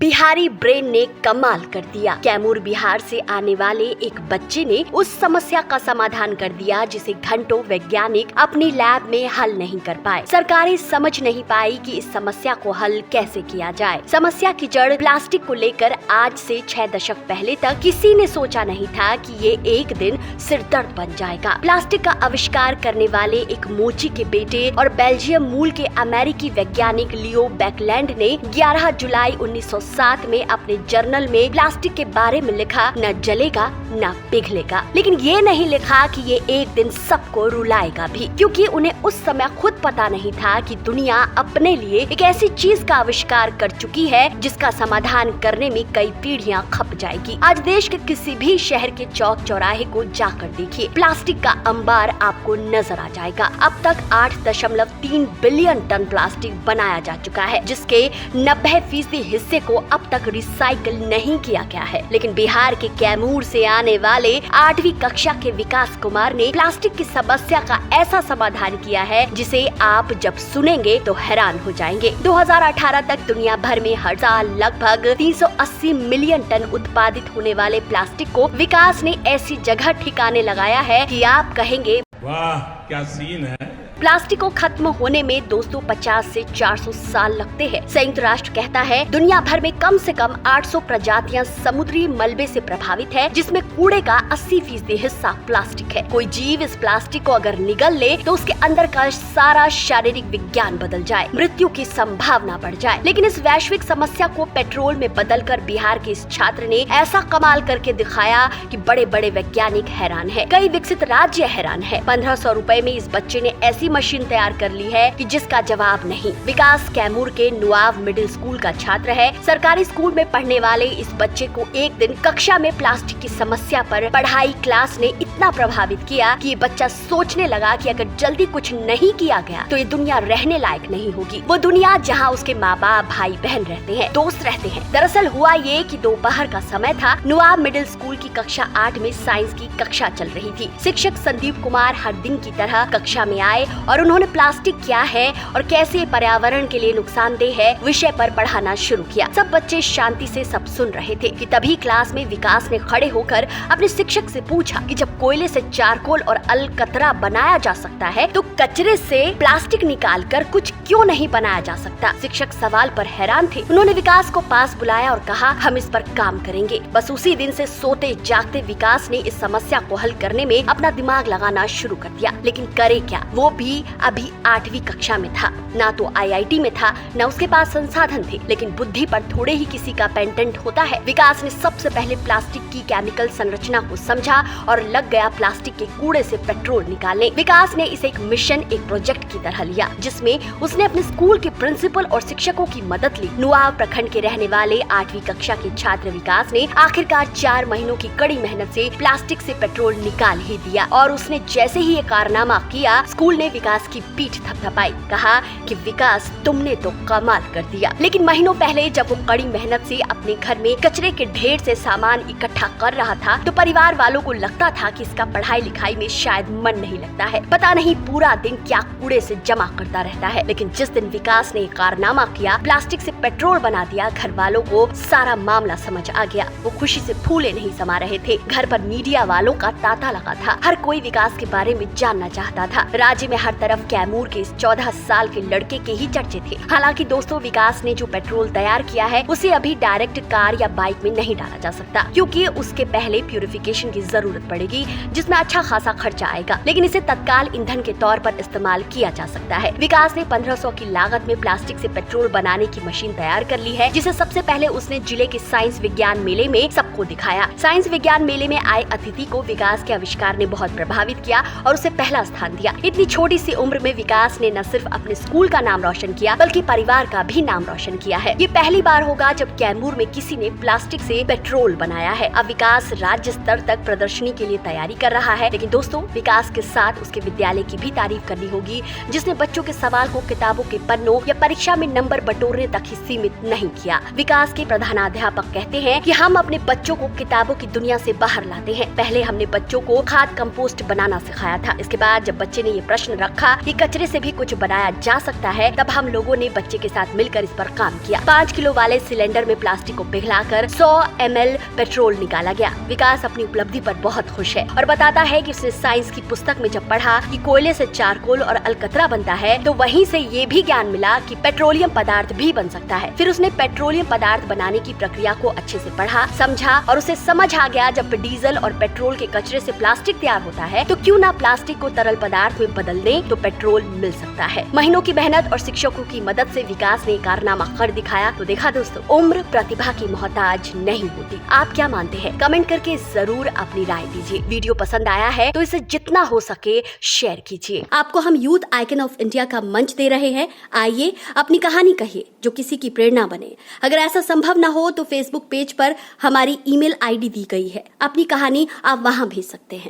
Bihari brain ने कमाल कर दिया। कैमूर बिहार से आने वाले एक बच्चे ने उस समस्या का समाधान कर दिया जिसे घंटों वैज्ञानिक अपनी लैब में हल नहीं कर पाए। सरकारें समझ नहीं पाई कि इस समस्या को हल कैसे किया जाए। समस्या की जड़ प्लास्टिक को लेकर आज से 6 दशक पहले तक किसी ने सोचा नहीं था कि ये एक दिन सिरदर्द बन जाएगा। प्लास्टिक का आविष्कार करने वाले एक मोची के बेटे और बेल्जियम मूल के अमेरिकी वैज्ञानिक लियो बैकलैंड ने 11 जुलाई 1907 में अपने जर्नल में प्लास्टिक के बारे में लिखा, न जलेगा न पिघलेगा। लेकिन ये नहीं लिखा कि ये एक दिन सबको रुलाएगा भी, क्योंकि उन्हें उस समय खुद पता नहीं था कि दुनिया अपने लिए एक ऐसी चीज का आविष्कार कर चुकी है जिसका समाधान करने में कई पीढ़ियां खप जाएगी। आज देश के किसी भी शहर के चौक चौराहे को जाकर देखिए, प्लास्टिक का अंबार आपको नजर आ जाएगा। अब तक 8.3 बिलियन टन प्लास्टिक बनाया जा चुका है, जिसके 90% हिस्से को अब तक रिसाइकिल नहीं किया गया है। लेकिन बिहार के कैमूर से आने वाले 8वीं कक्षा के विकास कुमार ने प्लास्टिक की समस्या का ऐसा समाधान किया है जिसे आप जब सुनेंगे तो हैरान हो जाएंगे। 2018 तक दुनिया भर में हर साल लगभग 380 मिलियन टन उत्पादित होने वाले प्लास्टिक को विकास ने ऐसी जगह ठिकाने लगाया है कि आप कहेंगे, वाह क्या सीन है। प्लास्टिक को खत्म होने में 250 से 400 साल लगते हैं। संयुक्त राष्ट्र कहता है दुनिया भर में कम से कम 800 प्रजातियां समुद्री मलबे से प्रभावित है, जिसमें कूड़े का 80% हिस्सा प्लास्टिक है। कोई जीव इस प्लास्टिक को अगर निगल ले तो उसके अंदर का सारा शारीरिक विज्ञान बदल जाए, मृत्यु की संभावना बढ़ जाए। लेकिन इस वैश्विक समस्या को पेट्रोल में बदलकर बिहार के इस छात्र ने ऐसा कमाल करके दिखाया कि बड़े बड़े वैज्ञानिक हैरान है, कई विकसित राज्य हैरान है। 1500 रुपए में इस बच्चे ने ऐसी मशीन तैयार कर ली है कि जिसका जवाब नहीं। विकास कैमूर के नुआव मिडिल स्कूल का छात्र है। सरकारी स्कूल में पढ़ने वाले इस बच्चे को एक दिन कक्षा में प्लास्टिक की समस्या पर पढ़ाई क्लास ने इतना प्रभावित किया कि ये बच्चा सोचने लगा कि अगर जल्दी कुछ नहीं किया गया तो ये दुनिया रहने लायक नहीं होगी। वो दुनिया जहाँ उसके माँ बाप, भाई बहन रहते हैं, दोस्त रहते हैं। दरअसल हुआ ये कि दोपहर का समय था। नुआव मिडिल स्कूल की कक्षा 8 में साइंस की कक्षा चल रही थी। शिक्षक संदीप कुमार हर दिन की तरह कक्षा में आए और उन्होंने प्लास्टिक क्या है और कैसे पर्यावरण के लिए नुकसानदेह है विषय पर पढ़ाना शुरू किया। सब बच्चे शांति से सब सुन रहे थे कि तभी क्लास में विकास ने खड़े होकर अपने शिक्षक से पूछा कि जब कोयले से चारकोल और अलकतरा बनाया जा सकता है तो कचरे से प्लास्टिक निकालकर कुछ क्यों नहीं बनाया जा सकता। शिक्षक सवाल पर हैरान थे। उन्होंने विकास को पास बुलाया और कहा, हम इस पर काम करेंगे। बस उसी दिन से सोते जागते विकास ने इस समस्या को हल करने में अपना दिमाग लगाना शुरू कर दिया। लेकिन करे क्या, वो भी अभी 8वीं कक्षा में था। ना तो IIT में था, ना उसके पास संसाधन थे, लेकिन बुद्धि पर थोड़े ही किसी का पेटेंट होता है। विकास ने सबसे पहले प्लास्टिक की केमिकल संरचना को समझा और लग गया प्लास्टिक के कूड़े से पेट्रोल निकालने। विकास ने इसे एक मिशन, एक प्रोजेक्ट की तरह लिया, जिसमें उसने अपने स्कूल के प्रिंसिपल और शिक्षकों की मदद ली। नुआव प्रखंड के रहने वाले 8वीं कक्षा के छात्र विकास ने आखिरकार 4 महीनों की कड़ी मेहनत से प्लास्टिक से पेट्रोल निकाल ही दिया। और उसने जैसे ही ये कारनामा किया, स्कूल ने विकास की पीठ थपथपाई, कहा कि विकास तुमने तो कमाल कर दिया। लेकिन महीनों पहले जब वो कड़ी मेहनत से अपने घर में कचरे के ढेर से सामान इकट्ठा कर रहा था तो परिवार वालों को लगता था कि इसका पढ़ाई लिखाई में शायद मन नहीं लगता है, पता नहीं पूरा दिन क्या कूड़े से जमा करता रहता है। लेकिन जिस दिन विकास ने कारनामा किया, प्लास्टिक से पेट्रोल बना दिया, घर वालों को सारा मामला समझ आ गया। वो खुशी से फूले नहीं समा रहे थे। घर पर मीडिया वालों का तांता लगा था। हर कोई विकास के बारे में जानना चाहता था। राज्य में हर तरफ कैमूर के इस 14 साल के लड़के के ही चर्चे थे। हालांकि दोस्तों, विकास ने जो पेट्रोल तैयार किया है उसे अभी डायरेक्ट कार या बाइक में नहीं डाला जा सकता, क्योंकि उसके पहले प्यूरिफिकेशन की जरूरत पड़ेगी, जिसमें अच्छा खासा खर्चा आएगा। लेकिन इसे तत्काल ईंधन के तौर पर इस्तेमाल किया जा सकता है। विकास ने 1500 की लागत में प्लास्टिक से पेट्रोल बनाने की मशीन तैयार कर ली है, जिसे सबसे पहले उसने जिले के साइंस विज्ञान मेले में सबको दिखाया। साइंस विज्ञान मेले में आए अतिथि को विकास के आविष्कार ने बहुत प्रभावित किया और उसे पहला स्थान दिया। इतनी छोटी सी उम्र में विकास ने न सिर्फ अपने स्कूल का नाम रोशन किया बल्कि परिवार का भी नाम रोशन किया है। ये पहली बार होगा जब कैमूर में किसी ने प्लास्टिक से पेट्रोल बनाया है। अब विकास राज्य स्तर तक प्रदर्शनी के लिए तैयारी कर रहा है। लेकिन दोस्तों, विकास के साथ उसके विद्यालय की भी तारीफ करनी होगी, जिसने बच्चों के सवाल को किताबों के पन्नों या परीक्षा में नंबर बटोरने तक ही सीमित नहीं किया। विकास के प्रधानाध्यापक कहते हैं कि हम अपने बच्चों को किताबों की दुनिया से बाहर लाते हैं। पहले हमने बच्चों को खाद कंपोस्ट बनाना सिखाया था। इसके बाद जब बच्चे ने ये प्रश्न रखा कि कचरे से भी कुछ बनाया जा सकता है, तब हम लोगों ने बच्चे के साथ मिलकर इस पर काम किया। 5 किलो वाले सिलेंडर में प्लास्टिक को पिघलाकर 100 ml पेट्रोल निकाला गया। विकास अपनी उपलब्धि पर बहुत खुश है और बताता है कि उसने साइंस की पुस्तक में जब पढ़ा कि कोयले से चारकोल और अलकतरा बनता है, तो वहीं से ये भी ज्ञान मिला कि पेट्रोलियम पदार्थ भी बन सकता है। फिर उसने पेट्रोलियम पदार्थ बनाने की प्रक्रिया को अच्छे से पढ़ा, समझा और उसे समझ आ गया जब डीजल और पेट्रोल के कचरे से प्लास्टिक तैयार होता है तो क्यों ना प्लास्टिक को तरल पदार्थ में बदल दें तो पेट्रोल मिल सकता है। महीनों की मेहनत और शिक्षकों की मदद से विकास ने कारनामा कर दिखाया। तो देखा दोस्तों, उम्र प्रतिभा की मोहताज नहीं होती। आप क्या मानते हैं? कमेंट करके जरूर अपनी राय दीजिए। वीडियो पसंद आया है तो इसे जितना हो सके शेयर कीजिए। आपको हम यूथ आइकन ऑफ इंडिया का मंच दे रहे हैं। आइए अपनी कहानी कहिए जो किसी की प्रेरणा बने। अगर ऐसा संभव ना हो तो फेसबुक पेज पर हमारी ईमेल आईडी दी गई है, अपनी कहानी आप वहां भेज सकते हैं।